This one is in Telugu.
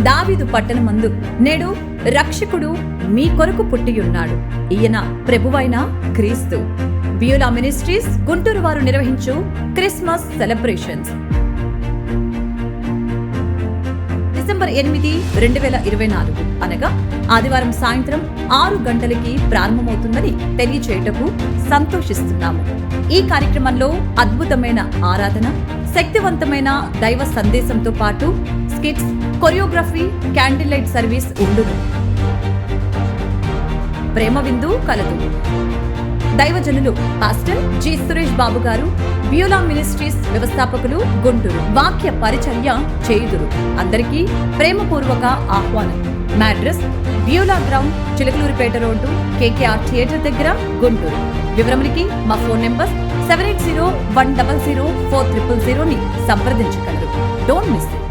దావీదు పట్టణమందు నేడు రక్షకుడు మీ కొరకు పుట్టియున్నాడు. ఈయన ప్రభువైన క్రీస్తు. బియోలా మినిస్ట్రీస్ గుంటూరు వారు నిర్వహించు క్రిస్మస్ సెలబ్రేషన్స్ డిసెంబర్ 8, 2024 అనగా ఆదివారం సాయంత్రం 6 గంటలకి ప్రారంభమవుతుందని తెలియచేయటకు సంతోషిస్తున్నాము. ఈ కార్యక్రమంలో అద్భుతమైన ఆరాధన, శక్తివంతమైన దైవ సందేశంతో పాటు skits, choreography, candle light service ఉండును. ప్రేమ విందు కలదు. దైవజనులు పాస్టర్ జి సురేష్ బాబు గారు, బియోలా మినిస్ట్రీస్ వ్యవస్థాపకులు, గుంటూరు వాక్య పరిచర్య చేయుదురు. అందరికీ ప్రేమపూర్వక ఆహ్వానం. మా అడ్రస్ బియోలా ground, Chilakaluripet road, KKR theatre దగ్గర, గుంటూరు. వివరములకి మా ఫోన్ నెంబర్ 7801004000 ని సంప్రదించగలరు. Don't miss it.